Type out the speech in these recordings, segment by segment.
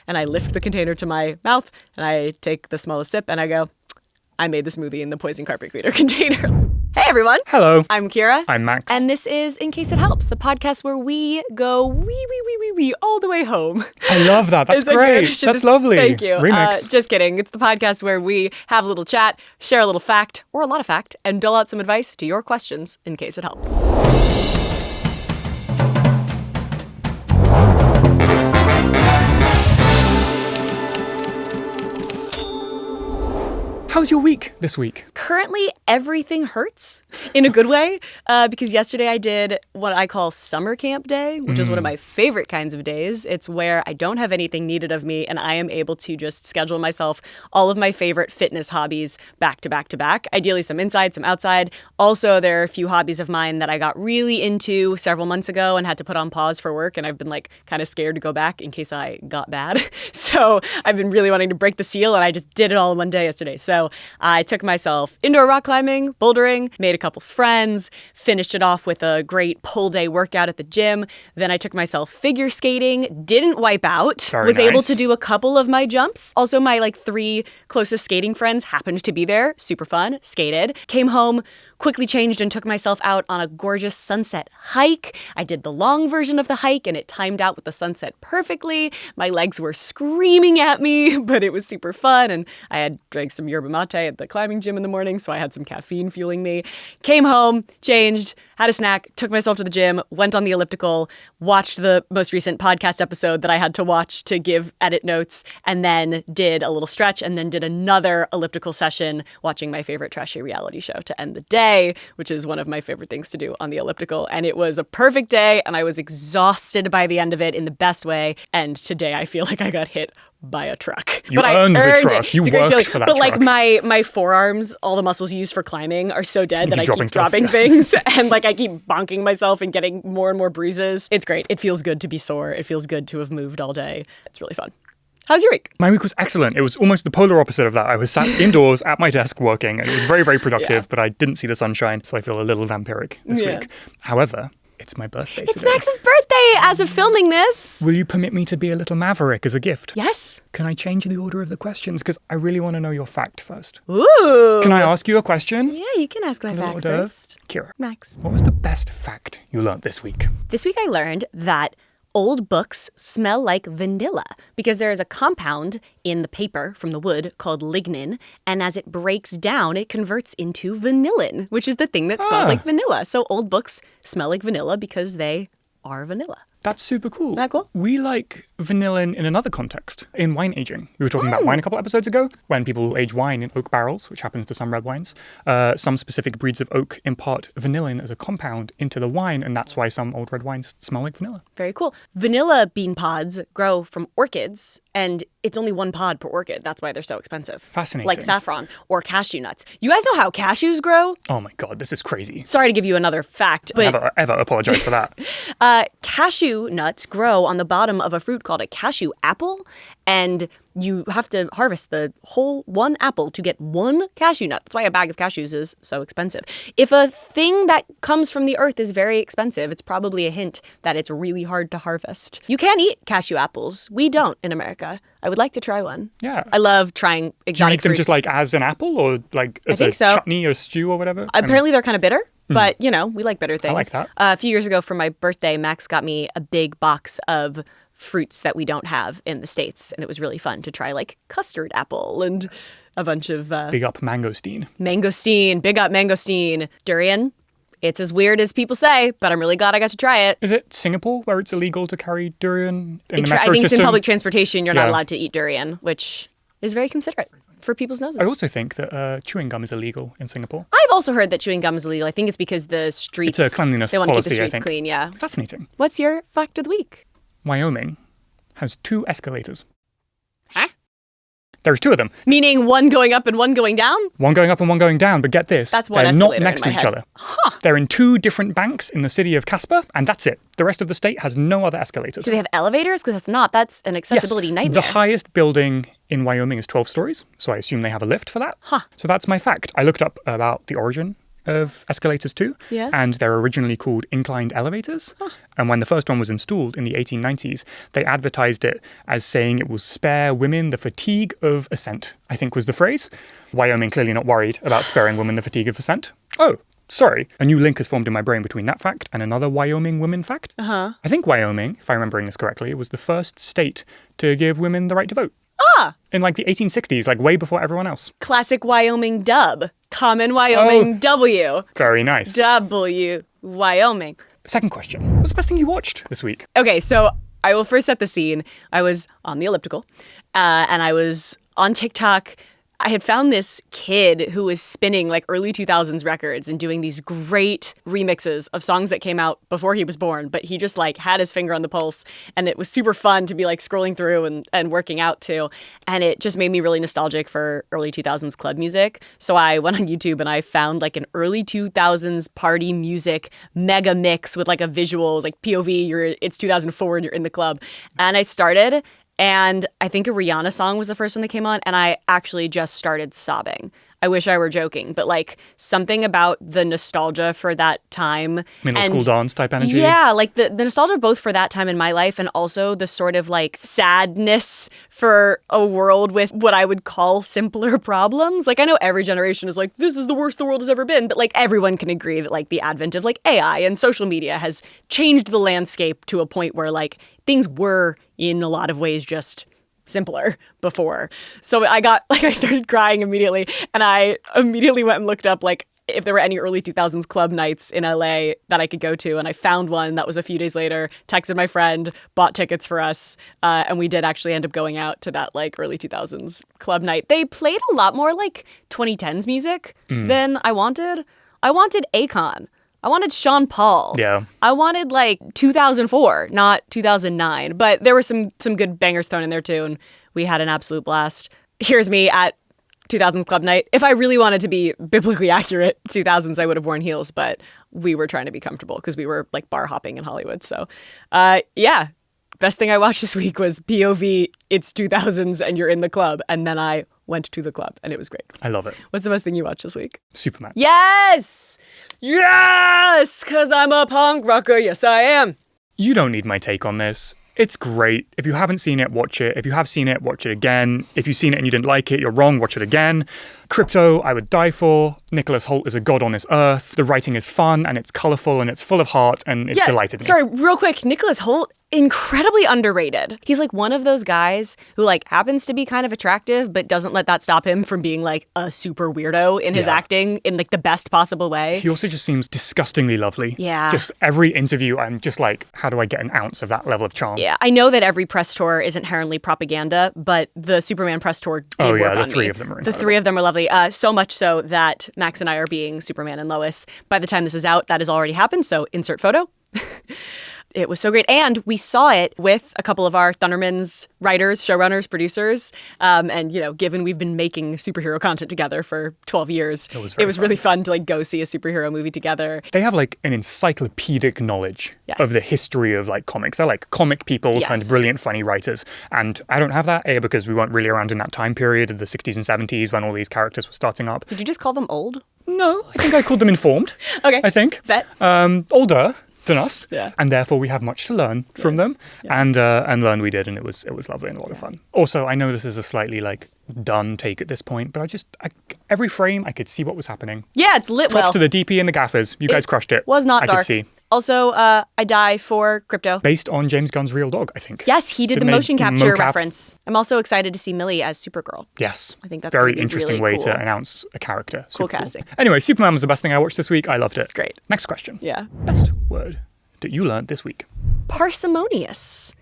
and I lift the container to my mouth, and I take the smallest sip, and I go, I made the smoothie in the poison carpet cleaner container. Hey, everyone. Hello. I'm Kira. I'm Max. And this is In Case It Helps, the podcast where we go wee all the way home. I love that. That's great. That's lovely. Thank you. Remix. Just kidding. It's the podcast where we have a little chat, share a little fact, or a lot of fact, and dole out some advice to your questions in case it helps. How's your week this week? Currently, everything hurts in a good way because yesterday I did what I call summer camp day, which is one of my favorite kinds of days. It's where I don't have anything needed of me and I am able to just schedule myself all of my favorite fitness hobbies back to back to back. Ideally, some inside, some outside. Also, there are a few hobbies of mine that I got really into several months ago and had to put on pause for work. And I've been kind of scared to go back in case I got bad. So I've been really wanting to break the seal and I just did it all in one day yesterday. So I took myself indoor rock climbing, bouldering, made a couple friends, finished it off with a great pull day workout at the gym. Then I took myself figure skating, didn't wipe out, was able to do a couple of my jumps. Also, my 3 closest skating friends happened to be there. Super fun. Skated. Came home, quickly changed and took myself out on a gorgeous sunset hike. I did the long version of the hike and it timed out with the sunset perfectly. My legs were screaming at me, but it was super fun. And I had drank some yerba mate at the climbing gym in the morning, so I had some caffeine fueling me. Came home, changed, had a snack, took myself to the gym, went on the elliptical, watched the most recent podcast episode that I had to watch to give edit notes, and then did a little stretch and then did another elliptical session watching my favorite trashy reality show to end the day, which is one of my favorite things to do on the elliptical. And it was a perfect day and I was exhausted by the end of it in the best way. And today I feel like I got hit by a truck. You earned the truck. It. You worked for that but truck. My forearms, all the muscles used for climbing are so dead that I keep dropping things and I keep bonking myself and getting more and more bruises. It's great. It feels good to be sore. It feels good to have moved all day. It's really fun. How's your week? My week was excellent. It was almost the polar opposite of that. I was sat indoors at my desk working and it was very, very productive, but I didn't see the sunshine, so I feel a little vampiric this week. However, it's my birthday It's today. Max's birthday as of filming this. Will you permit me to be a little maverick as a gift? Yes. Can I change the order of the questions? Because I really want to know your fact first. Ooh. Can I ask you a question? Yeah, you can ask my fact first. Kira. Max. What was the best fact you learned this week? This week I learned that old books smell like vanilla because there is a compound in the paper from the wood called lignin, and as it breaks down, it converts into vanillin, which is the thing that smells like vanilla. So old books smell like vanilla because they are vanilla. That's super cool. Isn't that cool? We like vanillin in another context, in wine aging. We were talking about wine a couple episodes ago, when people age wine in oak barrels, which happens to some red wines. Some specific breeds of oak impart vanillin as a compound into the wine, and that's why some old red wines smell like vanilla. Very cool. Vanilla bean pods grow from orchids, and it's only one pod per orchid. That's why they're so expensive. Fascinating. Like saffron or cashew nuts. You guys know how cashews grow? Oh my god, this is crazy. Sorry to give you another fact, but Never, ever apologize for that. cashew nuts grow on the bottom of a fruit called a cashew apple, and you have to harvest the whole one apple to get one cashew nut. That's why a bag of cashews is so expensive. If a thing that comes from the earth is very expensive, it's probably a hint that it's really hard to harvest. You can eat cashew apples. We don't in America. I would like to try one. Yeah. I love trying exotic Do you eat them fruits. just as an apple or as a chutney or stew or whatever? Apparently they're kind of bitter. But, we like bitter things. I like that. A few years ago for my birthday, Max got me a big box of fruits that we don't have in the States. And it was really fun to try custard apple and a bunch of... Big up mangosteen. Mangosteen. Big up mangosteen. Durian. It's as weird as people say, but I'm really glad I got to try it. Is it Singapore where it's illegal to carry durian in the metro I think system? it's in public transportation. You're not allowed to eat durian, which is very considerate for people's noses. I also think that chewing gum is illegal in Singapore. I've also heard that chewing gum is illegal. I think it's because the streets... It's a cleanliness they want to keep policy, the I streets think. clean, yeah. Fascinating. What's your fact of the week? Wyoming has 2 escalators. Huh? There's 2 of them. Meaning one going up and one going down? One going up and one going down, but get this. That's one they're not escalator next in to my each head. other. Huh. They're in 2 different banks in the city of Casper, and that's it. The rest of the state has no other escalators. Do they have elevators? Because that's an accessibility nightmare. The highest building in Wyoming is 12 stories, so I assume they have a lift for that. Huh. So that's my fact. I looked up about the origin of Escalators 2. Yeah. And they're originally called inclined elevators. Huh. And when the first one was installed in the 1890s, they advertised it as saying it will spare women the fatigue of ascent, I think was the phrase. Wyoming clearly not worried about sparing women the fatigue of ascent. Oh, sorry. A new link has formed in my brain between that fact and another Wyoming women fact. Uh-huh. I think Wyoming, if I'm remembering this correctly, was the first state to give women the right to vote. Ah! In like the 1860s, like way before everyone else. Classic Wyoming dub. Common Wyoming W. Very nice. W. Wyoming. Second question. What's the best thing you watched this week? Okay, so I will first set the scene. I was on the elliptical, and I was on TikTok. I had found this kid who was spinning like early 2000s records and doing these great remixes of songs that came out before he was born, but he just like had his finger on the pulse, and it was super fun to be like scrolling through and working out to. And it just made me really nostalgic for early 2000s club music. So I went on YouTube and I found like an early 2000s party music mega mix with like a visual. It was like POV, it's 2004 and you're in the club. And I started, and I think a Rihanna song was the first one that came on, and I actually just started sobbing. I wish I were joking, but like something about the nostalgia for that time. Middle school dance type energy? Yeah, like the nostalgia both for that time in my life and also the sort of like sadness for a world with what I would call simpler problems. Like I know every generation is like, this is the worst the world has ever been, but like everyone can agree that like the advent of like AI and social media has changed the landscape to a point where like things were in a lot of ways just simpler before. So I started crying immediately, and I immediately went and looked up like if there were any early 2000s club nights in LA that I could go to, and I found one that was a few days later, texted my friend, bought tickets for us, and we did actually end up going out to that like early 2000s club night. They played a lot more like 2010s music than I wanted. I wanted Akon. I wanted Sean Paul. Yeah. I wanted like 2004, not 2009. But there were some good bangers thrown in there too, and we had an absolute blast. Here's me at 2000s club night. If I really wanted to be biblically accurate, 2000s, I would have worn heels, but we were trying to be comfortable because we were like bar hopping in Hollywood. So, yeah. Best thing I watched this week was POV, it's 2000s and you're in the club. And then I went to the club and it was great. I love it. What's the best thing you watched this week? Superman. Yes! Yes! Because I'm a punk rocker. Yes, I am. You don't need my take on this. It's great. If you haven't seen it, watch it. If you have seen it, watch it again. If you've seen it and you didn't like it, you're wrong, watch it again. Crypto, I would die for. Nicholas Hoult is a god on this earth. The writing is fun and it's colourful and it's full of heart and it delighted me. Sorry, real quick. Nicholas Hoult, incredibly underrated. He's like one of those guys who like happens to be kind of attractive, but doesn't let that stop him from being like a super weirdo in his acting in like the best possible way. He also just seems disgustingly lovely. Yeah. Just every interview, I'm just like, how do I get an ounce of that level of charm? Yeah, I know that every press tour is inherently propaganda, but the Superman press tour did work on me. The three of them are incredible. The three of them are lovely. So much so that Max and I are being Superman and Lois. By the time this is out, that has already happened, so insert photo. It was so great. And we saw it with a couple of our Thundermans writers, showrunners, producers. And, you know, given we've been making superhero content together for 12 years, it was really fun to like go see a superhero movie together. They have like an encyclopedic knowledge of the history of like comics. They're like comic people turned brilliant, funny writers. And I don't have that, A, because we weren't really around in that time period of the 60s and 70s when all these characters were starting up. Did you just call them old? No, I think I called them informed. Okay. I think. Bet. Older than us, Yeah. and therefore we have much to learn from them, and learn we did, and it was lovely and a lot of fun. Also, I know this is a slightly like done take at this point, but every frame I could see what was happening. Yeah, it's lit Props well. to the DP and the gaffers. You guys crushed it. Was not I dark. could see. Also, I die for Crypto. Based on James Gunn's real dog, I think. Yes, he did the Didn't they motion capture mocap? reference. I'm also excited to see Millie as Supergirl. Yes. I think that's very gonna be interesting really way cool. to announce a character. Cool Super casting. Anyway, Superman was the best thing I watched this week. I loved it. Great. Next question. Yeah. Best word that you learned this week. Parsimonious,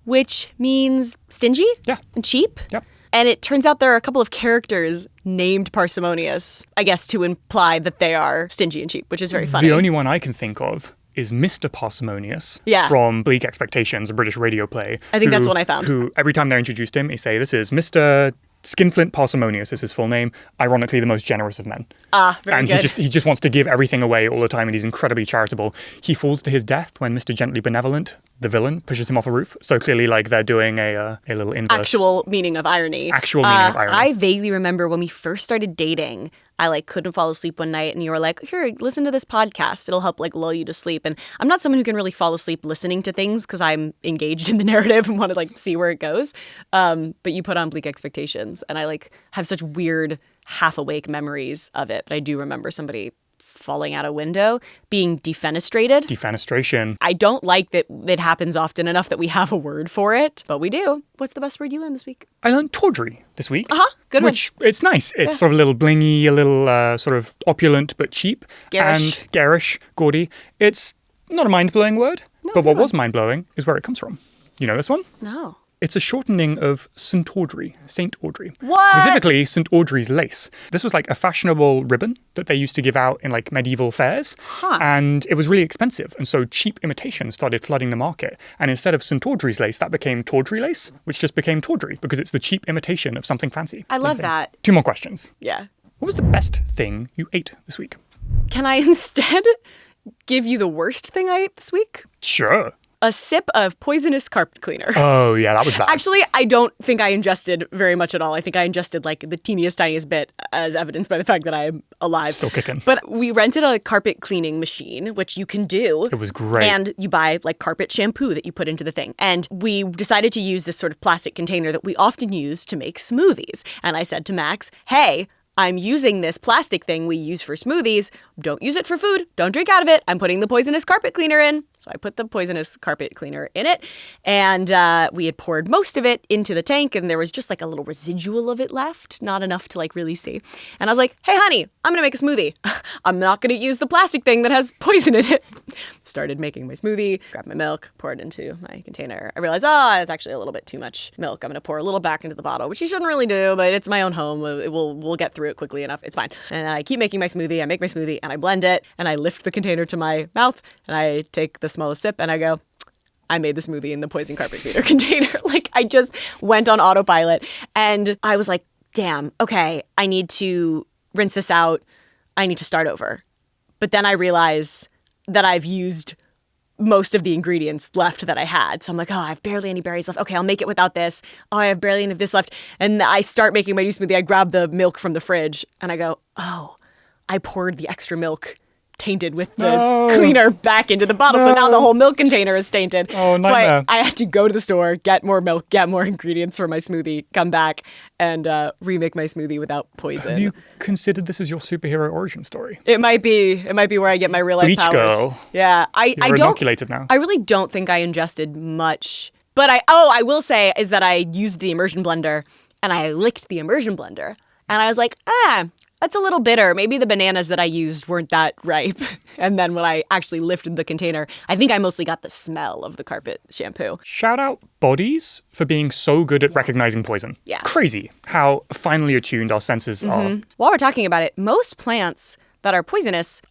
which means stingy and cheap. Yep. And it turns out there are a couple of characters named Parsimonious, I guess to imply that they are stingy and cheap, which is very funny. The only one I can think of is Mr. Parsimonious from Bleak Expectations, a British radio play. I think that's the one I found. Who, every time they introduced him, they say, this is Mr. Skinflint Parsimonious is his full name. Ironically, the most generous of men. Very and good. he just wants to give everything away all the time, and he's incredibly charitable. He falls to his death when Mr. Gently Benevolent, the villain, pushes him off a roof. So clearly, like, they're doing a little inverse. Actual meaning of irony. Actual meaning of irony. I vaguely remember when we first started dating, I like couldn't fall asleep one night and you were like, here, listen to this podcast. It'll help like lull you to sleep. And I'm not someone who can really fall asleep listening to things because I'm engaged in the narrative and want to like see where it goes. But you put on Bleak Expectations and I like have such weird half awake memories of it. But I do remember somebody falling out a window, being defenestrated. Defenestration. I don't like that it happens often enough that we have a word for it, but we do. What's the best word you learned this week? I learned tawdry this week. Good which, it's nice. It's sort of a little blingy, a little sort of opulent but cheap. Garish. And garish, gaudy. It's not a mind-blowing word, but what was mind-blowing is where it comes from. You know this one? No. It's a shortening of St. Audrey. St. Audrey. What? Specifically, St. Audrey's lace. This was like a fashionable ribbon that they used to give out in like medieval fairs. And it was really expensive. And so cheap imitations started flooding the market. And instead of St. Audrey's lace, that became Tawdry lace, which just became tawdry because it's the cheap imitation of something fancy. I love that. 2 more questions. Yeah. What was the best thing you ate this week? Can I instead give you the worst thing I ate this week? Sure. A sip of poisonous carpet cleaner. Oh, yeah, that was bad. Actually, I don't think I ingested very much at all. I think I ingested like the teeniest, tiniest bit, as evidenced by the fact that I am alive. Still kicking. But we rented a carpet cleaning machine, which you can do. It was great. And you buy like carpet shampoo that you put into the thing. And we decided to use this sort of plastic container that we often use to make smoothies. And I said to Max, hey, I'm using this plastic thing we use for smoothies. Don't use it for food. Don't drink out of it. I'm putting the poisonous carpet cleaner in. So I put the poisonous carpet cleaner in it. And we had poured most of it into the tank. And there was just like a little residual of it left. Not enough to like really see. And I was like, hey, honey, I'm going to make a smoothie. I'm not going to use the plastic thing that has poison in it. Started making my smoothie. Grabbed my milk. Poured it into my container. I realized, it's actually a little bit too much milk. I'm going to pour a little back into the bottle, which you shouldn't really do. But it's my own home. We'll get through it quickly enough. It's fine. And I keep making my smoothie. I make my smoothie and I blend it and I lift the container to my mouth and I take the smallest sip and I go, I made the smoothie in the poison carpet cleaner container. Like I just went on autopilot and I was like, damn, okay, I need to rinse this out. I need to start over. But then I realized that I've used most of the ingredients left that I had. So I'm like, I have barely any berries left. Okay, I'll make it without this. I have barely any of this left. And I start making my new smoothie. I grab the milk from the fridge and I go, I poured the extra milk tainted with the cleaner back into the bottle. So now the whole milk container is tainted. Oh, nightmare. So I had to go to the store, get more milk, get more ingredients for my smoothie, come back and remake my smoothie without poison. Have you considered this as your superhero origin story? It might be where I get my real life Bleach powers. girl. Yeah, I don't. Inoculated now. I really don't think I ingested much. But I will say is that I used the immersion blender and I licked the immersion blender and I was like, that's a little bitter. Maybe the bananas that I used weren't that ripe. And then when I actually lifted the container, I think I mostly got the smell of the carpet shampoo. Shout out bodies for being so good at recognizing poison. Yeah. Crazy how finely attuned our senses are. While we're talking about it, most plants that are poisonous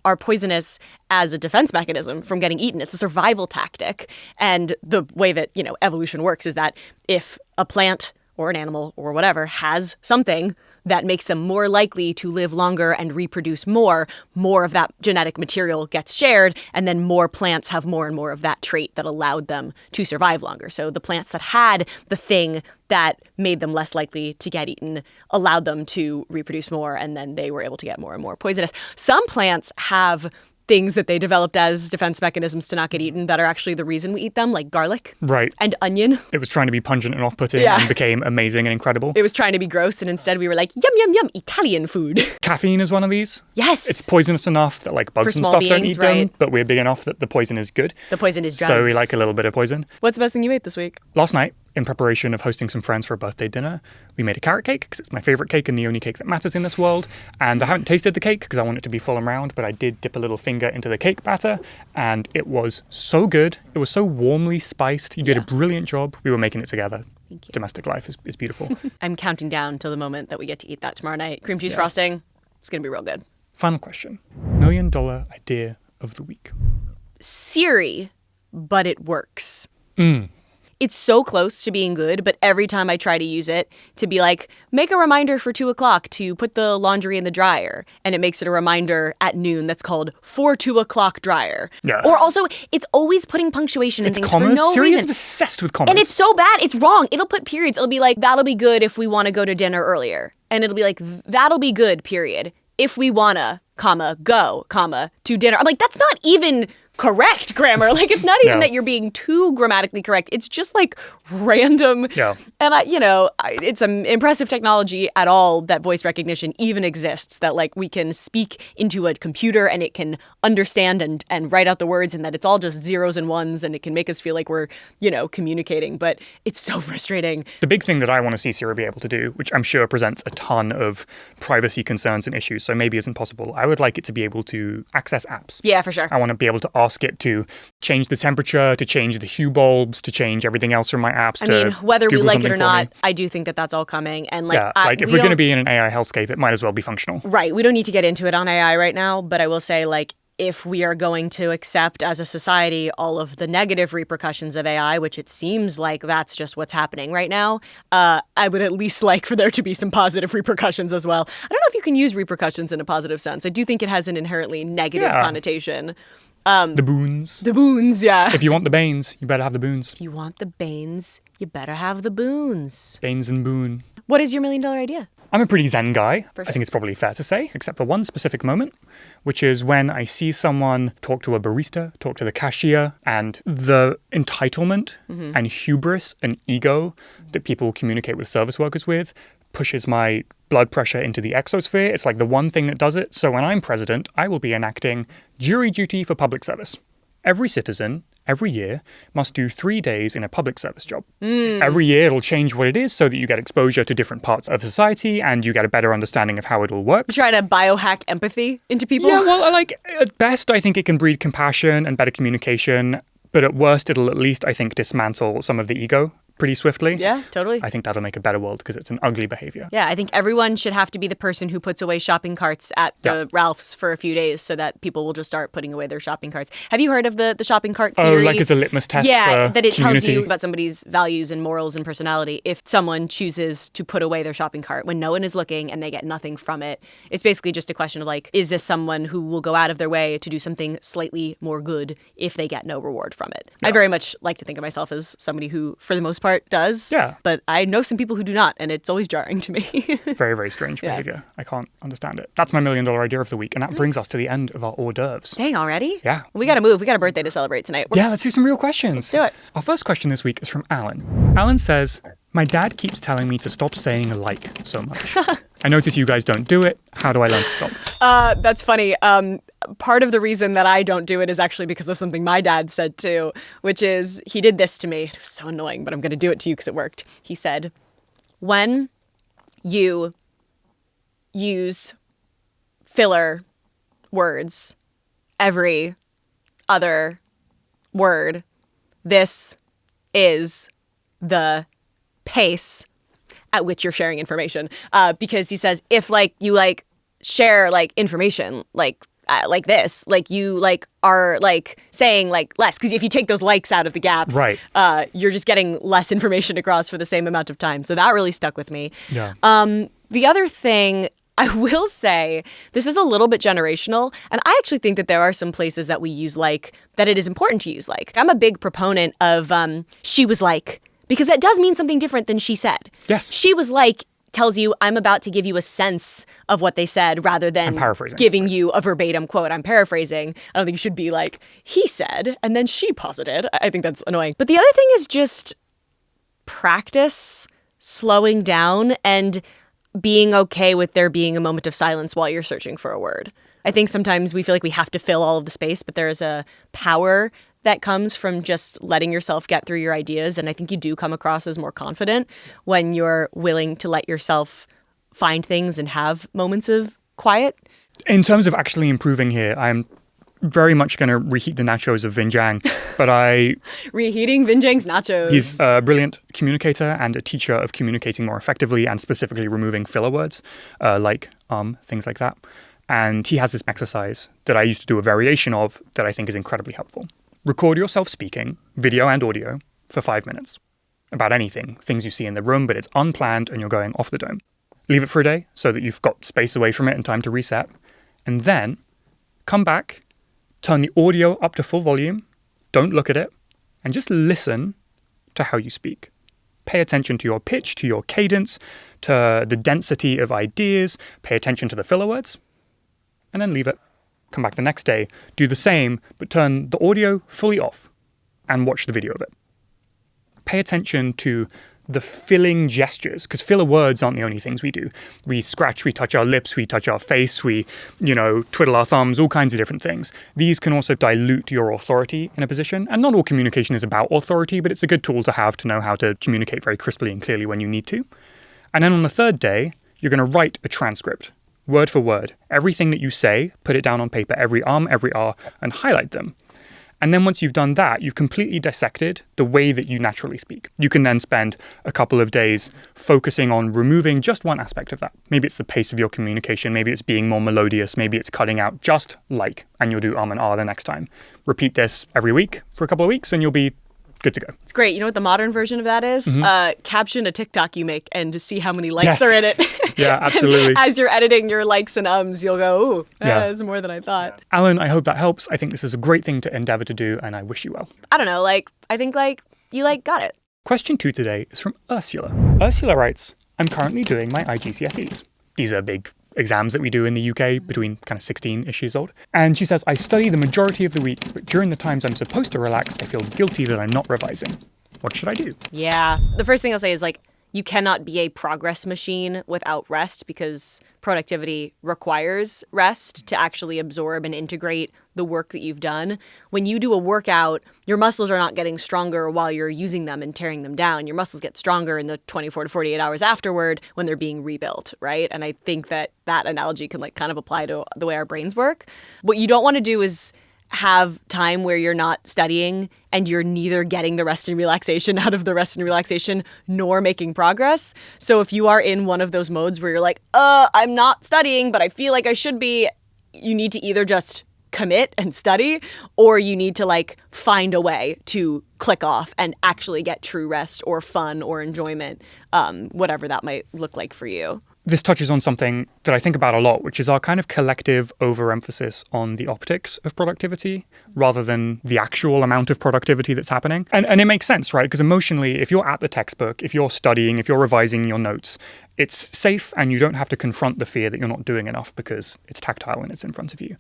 as a defense mechanism from getting eaten. It's a survival tactic. And the way that, evolution works is that if a plant or an animal or whatever has something that makes them more likely to live longer and reproduce more of that genetic material gets shared, and then more plants have more and more of that trait that allowed them to survive longer. So the plants that had the thing that made them less likely to get eaten allowed them to reproduce more, and then they were able to get more and more poisonous. Some plants have things that they developed as defense mechanisms to not get eaten that are actually the reason we eat them, like garlic. Right. And onion. It was trying to be pungent and off-putting and became amazing and incredible. It was trying to be gross, and instead we were like, yum, yum, yum, Italian food. Caffeine is one of these. Yes. It's poisonous enough that like bugs and stuff don't eat them, but we're big enough that the poison is good. The poison is drugs. So we like a little bit of poison. What's the best thing you ate this week? Last night, in preparation of hosting some friends for a birthday dinner, we made a carrot cake because it's my favorite cake and the only cake that matters in this world. And I haven't tasted the cake because I want it to be full and round, but I did dip a little finger into the cake batter and it was so good. It was so warmly spiced. You did a brilliant job. We were making it together. Thank you. Domestic life is beautiful. I'm counting down till the moment that we get to eat that tomorrow night. Cream cheese frosting. It's going to be real good. Final question. $1 million idea of the week. Siri, but it works. It's so close to being good, but every time I try to use it to be like, make a reminder for 2:00 to put the laundry in the dryer, and it makes it a reminder at noon that's called for 2:00 dryer. Yeah. Or also, it's always putting punctuation in things commas. for no Siri reason. is obsessed with commas. And it's so bad, it's wrong. It'll put periods. It'll be like, that'll be good if we want to go to dinner earlier. And it'll be like, that'll be good, period. if we wanna, comma, go, comma, to dinner. I'm like, that's not even correct grammar. Like, it's not even that you're being too grammatically correct. It's just like random. Yeah. And it's an impressive technology at all that voice recognition even exists, that like we can speak into a computer and it can understand and write out the words, and that it's all just zeros and ones, and it can make us feel like we're, communicating. But it's so frustrating. The big thing that I want to see Siri be able to do, which I'm sure presents a ton of privacy concerns and issues, so maybe isn't possible, I would like it to be able to access apps. Yeah, for sure. I want to be able to ask it to change the temperature, to change the hue bulbs, to change everything else from my apps. I mean, whether we like it or not, I do think that that's all coming. And if we're going to be in an AI hellscape, it might as well be functional. Right. We don't need to get into it on AI right now, but I will say, like, if we are going to accept as a society all of the negative repercussions of AI, which it seems like that's just what's happening right now, I would at least like for there to be some positive repercussions as well. I don't know if you can use repercussions in a positive sense. I do think it has an inherently negative connotation. The boons. The boons, yeah. If you want the banes, you better have the boons. If you want the banes, you better have the boons. Banes and boon. What is your $1 million idea? I'm a pretty zen guy, For sure. I think it's probably fair to say, except for one specific moment, which is when I see someone talk to a barista, talk to the cashier, and the entitlement and hubris and ego that people communicate with service workers with pushes my blood pressure into the exosphere. It's like the one thing that does it. So when I'm president, I will be enacting jury duty for public service. Every citizen, every year, must do 3 days in a public service job. Every year it'll change what it is so that you get exposure to different parts of society and you get a better understanding of how it all works. You're trying to biohack empathy into people? Yeah, well, at best, I think it can breed compassion and better communication. But at worst, it'll at least, I think, dismantle some of the ego pretty swiftly. Yeah, totally. I think that'll make a better world because it's an ugly behavior. Yeah, I think everyone should have to be the person who puts away shopping carts at the Ralph's for a few days so that people will just start putting away their shopping carts. Have you heard of the shopping cart theory? Oh, like as a litmus test for that it community. tells you about somebody's values and morals and personality if someone chooses to put away their shopping cart when no one is looking and they get nothing from it. It's basically just a question of like, is this someone who will go out of their way to do something slightly more good if they get no reward from it? Yeah. I very much like to think of myself as somebody who, for the most part, does. Yeah. But I know some people who do not, and it's always jarring to me. Very, very strange behavior. I can't understand it. That's my $1 million idea of the week, and that brings us to the end of our hors d'oeuvres. Dang, already? Yeah. We gotta move. We got a birthday to celebrate tonight. Let's do some real questions. Let's do it. Our first question this week is from Alan. Alan says, my dad keeps telling me to stop saying like so much. I notice you guys don't do it. How do I learn to stop? That's funny. Part of the reason that I don't do it is actually because of something my dad said too, which is he did this to me. It was so annoying, but I'm going to do it to you because it worked. He said, when you use filler words every other word, this is the pace at which you're sharing information. Because he says, if you share information like this, you are saying less, because if you take those likes out of the gaps, right, you're just getting less information across for the same amount of time. So that really stuck with me. Yeah. The other thing I will say, this is a little bit generational, and I actually think that there are some places that we use that it is important to use I'm a big proponent of she was because that does mean something different than she said. Yes. She was tells you I'm about to give you a sense of what they said rather than giving you a verbatim quote. I'm paraphrasing. I don't think you should be he said, and then she posited. I think that's annoying. But the other thing is just practice slowing down and being okay with there being a moment of silence while you're searching for a word. I think sometimes we feel like we have to fill all of the space, but there is a power that comes from just letting yourself get through your ideas. And I think you do come across as more confident when you're willing to let yourself find things and have moments of quiet. In terms of actually improving here, I'm very much going to reheat the nachos of Vinh Giang, but Reheating Vinh Giang's nachos. He's a brilliant communicator and a teacher of communicating more effectively and specifically removing filler words, things like that. And he has this exercise that I used to do a variation of that I think is incredibly helpful. Record yourself speaking, video and audio, for 5 minutes. About anything, things you see in the room, but it's unplanned and you're going off the dome. Leave it for a day so that you've got space away from it and time to reset. And then come back, turn the audio up to full volume, don't look at it, and just listen to how you speak. Pay attention to your pitch, to your cadence, to the density of ideas. Pay attention to the filler words. and then leave it. Come back the next day, do the same, but turn the audio fully off and watch the video of it. Pay attention to the filling gestures, because filler words aren't the only things we do. We scratch, we touch our lips, we touch our face, we, twiddle our thumbs, all kinds of different things. These can also dilute your authority in a position. And not all communication is about authority, but it's a good tool to have to know how to communicate very crisply and clearly when you need to. And then on the third day, you're going to write a transcript, word for word. Everything that you say, put it down on paper, every every R, and highlight them. And then once you've done that, you've completely dissected the way that you naturally speak. You can then spend a couple of days focusing on removing just one aspect of that. Maybe it's the pace of your communication. Maybe it's being more melodious. Maybe it's cutting out just like, and you'll do and R the next time. Repeat this every week for a couple of weeks and you'll be good to go. It's great. You know what the modern version of that is? Caption a TikTok you make and to see how many likes Yes. are in it. Yeah, absolutely. As you're editing your likes and ums, you'll go, ooh, that's more than I thought. Alan, I hope that helps. I think this is a great thing to endeavor to do, and I wish you well. I don't know, I think you got it. Question 2 today is from Ursula. Ursula writes, I'm currently doing my IGCSEs. These are big exams that we do in the UK between kind of 16-ish years old. And she says, I study the majority of the week, but during the times I'm supposed to relax, I feel guilty that I'm not revising. What should I do? Yeah. The first thing I'll say is you cannot be a progress machine without rest because productivity requires rest to actually absorb and integrate the work that you've done. When you do a workout, your muscles are not getting stronger while you're using them and tearing them down. Your muscles get stronger in the 24 to 48 hours afterward when they're being rebuilt, right? And I think that analogy can kind of apply to the way our brains work. What you don't want to do is have time where you're not studying and you're neither getting the rest and relaxation out of the rest and relaxation nor making progress. So if you are in one of those modes where you're like, I'm not studying, but I feel like I should be, you need to either just commit and study, or you need to find a way to click off and actually get true rest or fun or enjoyment, whatever that might look like for you. This touches on something that I think about a lot, which is our kind of collective overemphasis on the optics of productivity rather than the actual amount of productivity that's happening. And it makes sense, right? Because emotionally, if you're at the textbook, if you're studying, if you're revising your notes, it's safe and you don't have to confront the fear that you're not doing enough because it's tactile and it's in front of you.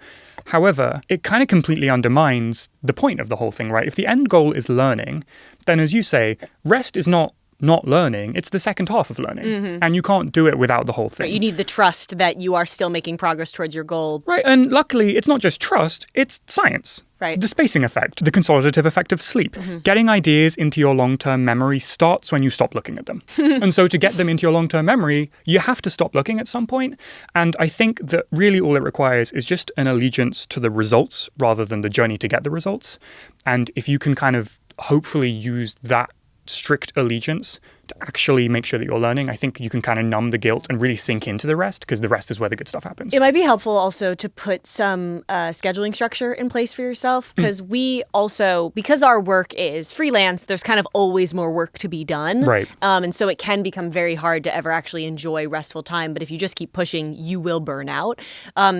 However, it kind of completely undermines the point of the whole thing, right? If the end goal is learning, then as you say, rest is not learning, it's the second half of learning. Mm-hmm. And you can't do it without the whole thing. Right, you need the trust that you are still making progress towards your goal. Right, and luckily it's not just trust, it's science. Right. The spacing effect, the consolidative effect of sleep. Mm-hmm. Getting ideas into your long-term memory starts when you stop looking at them. And so to get them into your long-term memory, you have to stop looking at some point. And I think that really all it requires is just an allegiance to the results rather than the journey to get the results. And if you can kind of hopefully use that strict allegiance to actually make sure that you're learning, I think you can kind of numb the guilt and really sink into the rest, because the rest is where the good stuff happens. It might be helpful also to put some scheduling structure in place for yourself, because we also, because our work is freelance, there's kind of always more work to be done. Right. And so it can become very hard to ever actually enjoy restful time. But if you just keep pushing, you will burn out.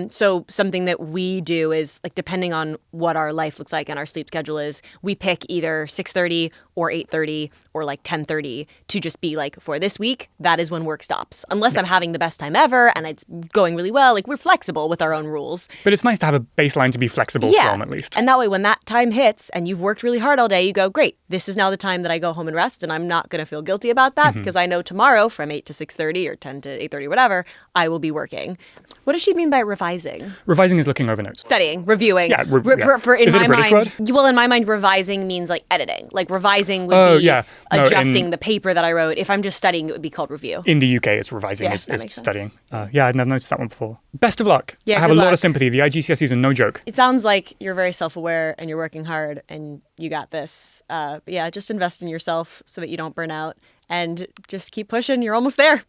So something that we do is, depending on what our life looks like and our sleep schedule is, we pick either 6:30 or 8:30 or 10:30 to just be for this week, that is when work stops. Unless I'm having the best time ever and it's going really well, we're flexible with our own rules. But it's nice to have a baseline to be flexible from, at least. And that way, when that time hits and you've worked really hard all day, you go, great, this is now the time that I go home and rest, and I'm not going to feel guilty about that because I know tomorrow from 8 to 6:30 or 10 to 8:30, whatever, I will be working. What does she mean by revising? Revising is looking over notes. Studying, reviewing. Yeah, in is it my a British mind, word? Well, in my mind, revising means editing. Revising would be adjusting the paper that I wrote. If I'm just studying, it would be called review. In the UK, it's revising, is studying. I'd never noticed that one before. Best of luck. Yeah, I have a lot of sympathy. The IGCSEs are no joke. It sounds like you're very self-aware and you're working hard and you got this. But yeah, just invest in yourself so that you don't burn out. And just keep pushing. You're almost there.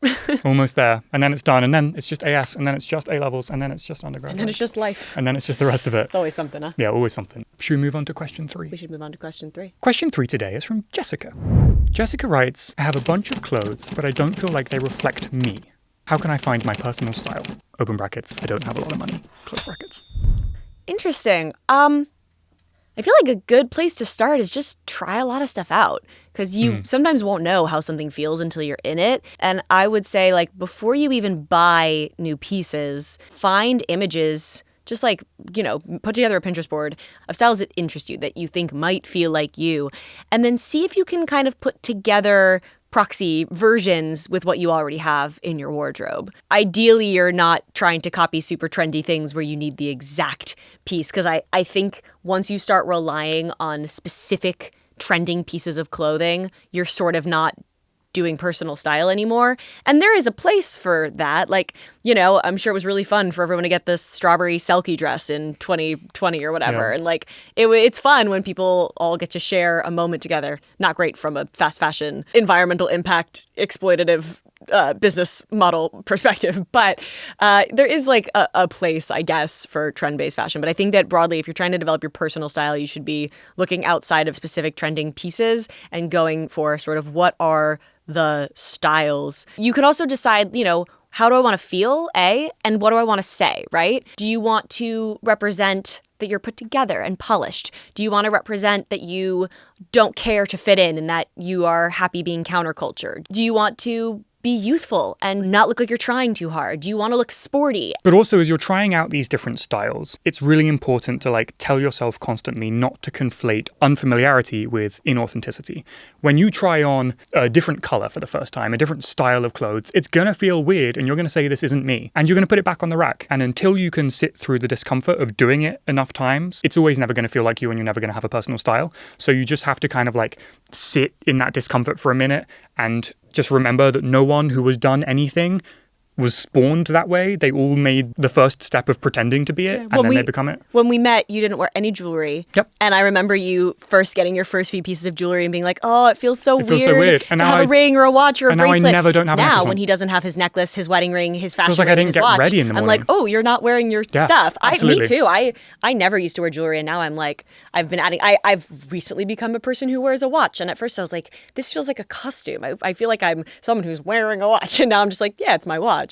Almost there. And then it's done. And then it's just AS. And then it's just A-levels. And then it's just undergrad. And then it's just life. And then it's just the rest of it. It's always something, huh? Yeah, always something. Should we move on to question 3? We should move on to question 3. Question 3 today is from Jessica. Jessica writes, I have a bunch of clothes, but I don't feel like they reflect me. How can I find my personal style? Open brackets. I don't have a lot of money. Close brackets. Interesting. I feel like a good place to start is just try a lot of stuff out, because you sometimes won't know how something feels until you're in it. And I would say, before you even buy new pieces, find images just like, put together a Pinterest board of styles that interest you, that you think might feel like you, and then see if you can kind of put together proxy versions with what you already have in your wardrobe. Ideally, you're not trying to copy super trendy things where you need the exact piece, because I think once you start relying on specific trending pieces of clothing, you're sort of not doing personal style anymore. And there is a place for that. Like, I'm sure it was really fun for everyone to get this strawberry Selkie dress in 2020 or whatever. Yeah. And like, it's fun when people all get to share a moment together. Not great from a fast fashion, environmental impact, exploitative business model perspective. But there is like a place, I guess, for trend-based fashion. But I think that broadly, if you're trying to develop your personal style, you should be looking outside of specific trending pieces and going for sort of what are the styles. You could also decide, how do I want to feel, and what do I want to say, right? Do you want to represent that you're put together and polished? Do you want to represent that you don't care to fit in and that you are happy being counterculture? Do you want to be youthful and not look like you're trying too hard? Do you want to look sporty? But also, as you're trying out these different styles, it's really important to tell yourself constantly not to conflate unfamiliarity with inauthenticity. When you try on a different color for the first time, a different style of clothes, it's going to feel weird and you're going to say, this isn't me. And you're going to put it back on the rack. And until you can sit through the discomfort of doing it enough times, it's always never going to feel like you and you're never going to have a personal style. So you just have to kind of sit in that discomfort for a minute and just remember that no one who has done anything was spawned that way. They all made the first step of pretending to be it, and then they become it. When we met, you didn't wear any jewelry. Yep. And I remember you first getting your first few pieces of jewelry and being like, oh, it feels so weird. It feels so weird. And to have a ring or a watch or a bracelet. And now I never don't have a necklace on. When he doesn't have his necklace, his wedding ring, his fashion feels like ring, I didn't his get watch, ready in the morning. I'm like, oh, you're not wearing your stuff. Absolutely. Me too. I never used to wear jewelry, and now I'm like, I've been adding. I've recently become a person who wears a watch, and at first I was like, this feels like a costume. I feel like I'm someone who's wearing a watch, and now I'm just like, yeah, it's my watch.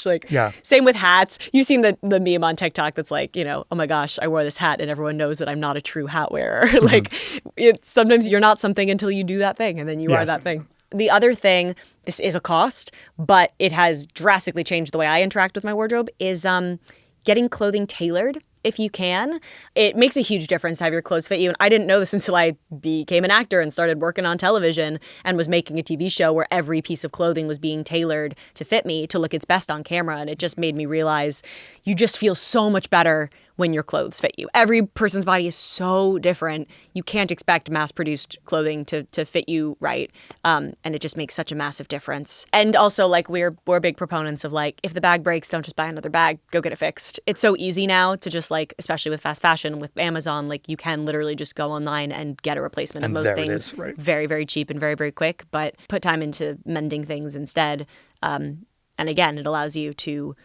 Same with hats. You've seen the meme on TikTok that's like, oh my gosh, I wore this hat and everyone knows that I'm not a true hat wearer. Mm-hmm. Sometimes you're not something until you do that thing, and then you are that thing. The other thing, this is a cost, but it has drastically changed the way I interact with my wardrobe, is getting clothing tailored. If you can, it makes a huge difference to have your clothes fit you. And I didn't know this until I became an actor and started working on television and was making a TV show where every piece of clothing was being tailored to fit me, to look its best on camera. And it just made me realize you just feel so much better when your clothes fit you. Every person's body is so different. You can't expect mass-produced clothing to fit you right. And it just makes such a massive difference. And also, we're big proponents of, if the bag breaks, don't just buy another bag. Go get it fixed. It's so easy now to just, especially with fast fashion, with Amazon, you can literally just go online and get a replacement of most things very, very cheap and very, very quick. But put time into mending things instead. And again, it allows you to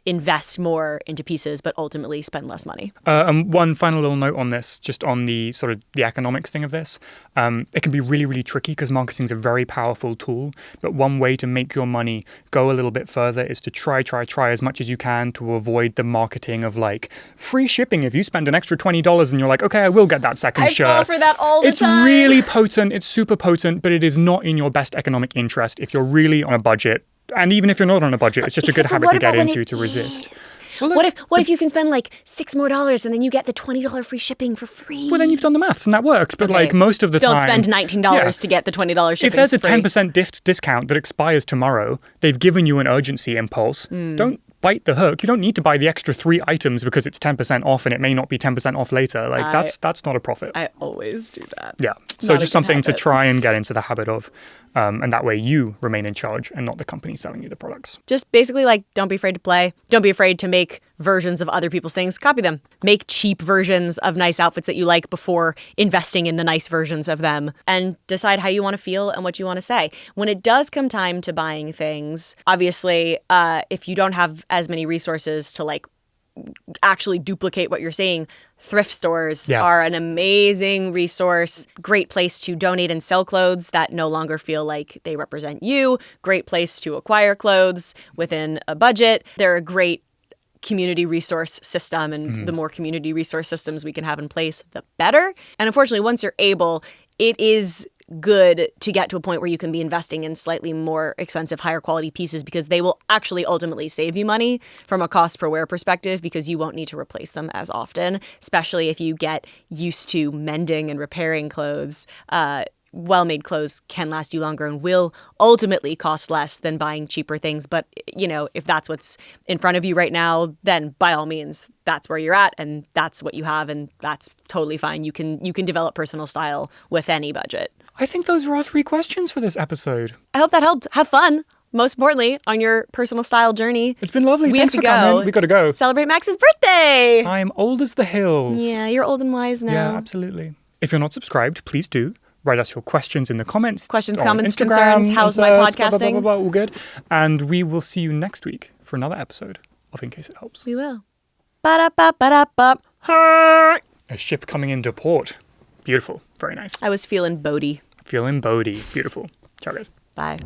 invest more into pieces, but ultimately spend less money. And one final little note on this, just on the sort of the economics thing of this. It can be really, really tricky because marketing is a very powerful tool. But one way to make your money go a little bit further is to try as much as you can to avoid the marketing of free shipping if you spend an extra $20 and you're like, okay, I will get that second shirt. I fall for that all the time. It's really potent. It's super potent, but it is not in your best economic interest if you're really on a budget. And even if you're not on a budget, it's just a good habit to get into to resist. Well, what if you can spend $6 more and then you get the $20 free shipping for free? Well, then you've done the maths and that works. But most of the don't time, spend $19 to get the $20 shipping. If there's a 10% discount that expires tomorrow, they've given you an urgency impulse. Don't bite the hook. You don't need to buy the extra 3 items because it's 10% off and it may not be 10% off later. That's not a profit. I always do that. Yeah. So just something to try and get into the habit of. And that way you remain in charge and not the company selling you the products. Just basically don't be afraid to play. Don't be afraid to make versions of other people's things. Copy them. Make cheap versions of nice outfits that you like before investing in the nice versions of them, and decide how you want to feel and what you want to say. When it does come time to buying things, obviously, if you don't have as many resources to actually duplicate what you're seeing, thrift stores are an amazing resource. Great place to donate and sell clothes that no longer feel like they represent you. Great place to acquire clothes within a budget. They're a great community resource system, and the more community resource systems we can have in place, the better. And unfortunately, once you're able, it is good to get to a point where you can be investing in slightly more expensive, higher quality pieces because they will actually ultimately save you money from a cost per wear perspective because you won't need to replace them as often, especially if you get used to mending and repairing clothes. Well-made clothes can last you longer and will ultimately cost less than buying cheaper things. But, if that's what's in front of you right now, then by all means, that's where you're at and that's what you have and that's totally fine. You can develop personal style with any budget. I think those are our 3 questions for this episode. I hope that helped. Have fun. Most importantly, on your personal style journey. It's been lovely. We Thanks have for to go. coming. We got to go. Celebrate Max's birthday. I'm old as the hills. Yeah, you're old and wise now. Yeah, absolutely. If you're not subscribed, please do. Write us your questions in the comments. Questions, on comments, Instagram, concerns. How's my podcasting? Blah, blah, blah, all good. And we will see you next week for another episode of In Case It Helps. We will. Ba-da-ba-ba-da-ba. A ship coming into port. Beautiful. Very nice. I was feeling boaty. Feeling boaty. Beautiful. Ciao, guys. Bye.